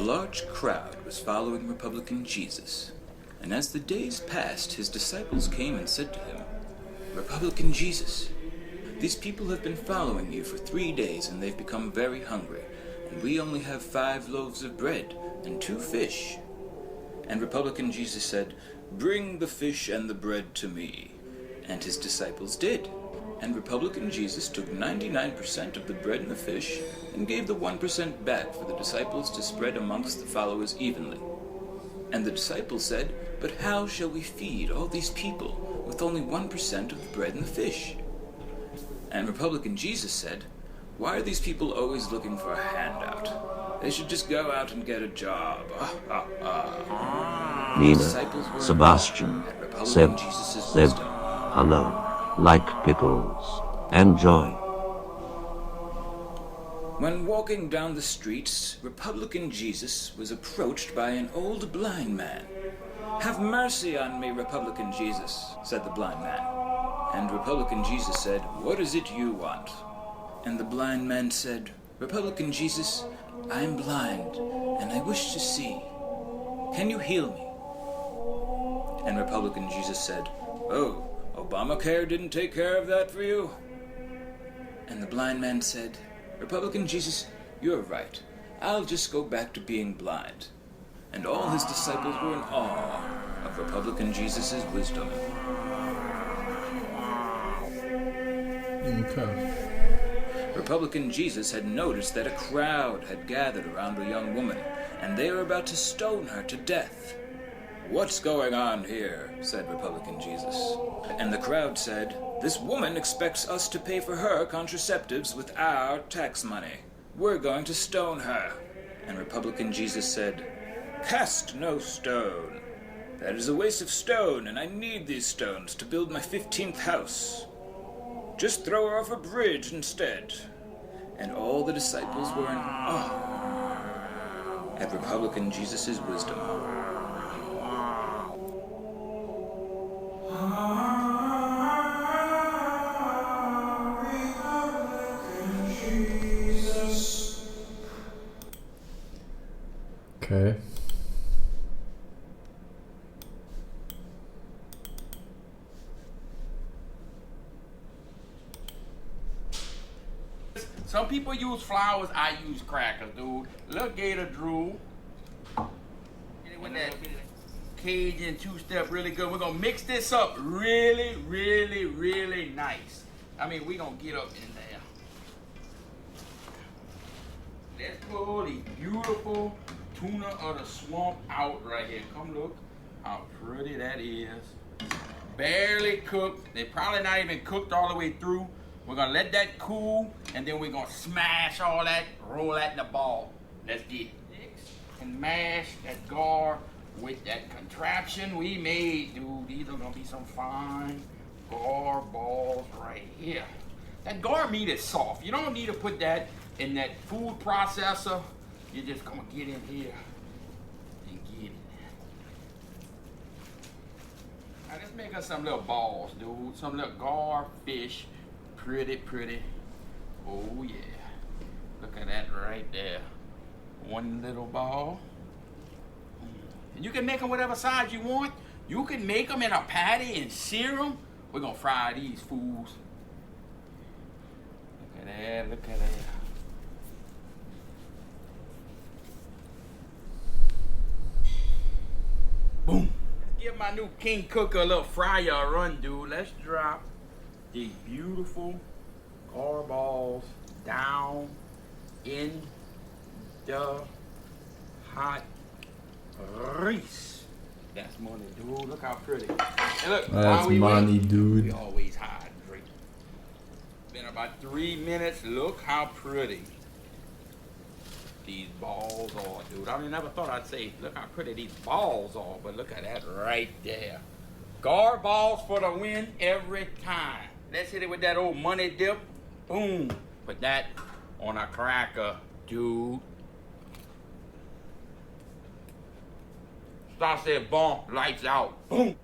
large crowd was following Republican Jesus, and as the days passed, his disciples came and said to him, "Republican Jesus, these people have been following you for 3 days, and they've become very hungry, and we only have 5 loaves of bread and 2 fish." And Republican Jesus said, "Bring the fish and the bread to me." And his disciples did. And Republican Jesus took 99% of the bread and the fish and gave the 1% back for the disciples to spread amongst the followers evenly. And the disciples said, "But how shall we feed all these people with only 1% of the bread and the fish?" And Republican Jesus said, "Why are these people always looking for a handout? They should just go out and get a job." Nina, Sebastian, Seb, hello, like pickles, and joy. When walking down the streets, Republican Jesus was approached by an old blind man. "Have mercy on me, Republican Jesus," said the blind man. And Republican Jesus said, "What is it you want?" And the blind man said, "Republican Jesus, I am blind, and I wish to see. Can you heal me?" And Republican Jesus said, "Oh, Obamacare didn't take care of that for you?" And the blind man said, "Republican Jesus, you're right. I'll just go back to being blind." And all his disciples were in awe of Republican Jesus' wisdom. Okay. Republican Jesus had noticed that a crowd had gathered around a young woman, and they were about to stone her to death. "What's going on here?" said Republican Jesus. And the crowd said, "This woman expects us to pay for her contraceptives with our tax money. We're going to stone her." And Republican Jesus said, "Cast no stone. That is a waste of stone, and I need these stones to build my 15th house. Just throw her off a bridge instead." And all the disciples were in awe at Republican Jesus' wisdom. Okay. Some people use flowers, I use crackers, dude. Look, Gator Drew. With that Cajun two-step really good. We're gonna mix this up really, really, really nice. I mean, we're gonna get up in there. Let's pull these beautiful tuna of the swamp out right here. Come look how pretty that is. Barely cooked. They're probably not even cooked all the way through. We're gonna let that cool, and then we're gonna smash all that, roll that in the ball. Let's get mix and mash that gar with that contraption we made, dude. These are gonna be some fine gar balls right here. That gar meat is soft. You don't need to put that in that food processor. You're just gonna get in here and get it. Now let's make us some little balls, dude. Some little gar fish. Pretty, pretty. Oh yeah. Look at that right there. One little ball. And you can make them whatever size you want. You can make them in a patty and sear them. We're gonna fry these fools. Look at that, look at that. Boom. Let's give my new King Cooker a little fryer a run, dude. Let's drop these beautiful gar balls down in the hot grease. That's money, dude. Look how pretty. And look, that's money, dude. We always hydrate. Been about 3 minutes. Look how pretty these balls are, dude. I never thought I'd say, look how pretty these balls are, but look at that right there. Gar balls for the win every time. Let's hit it with that old money dip. Boom. Put that on a cracker, dude. Start saying bomb, lights out. Boom.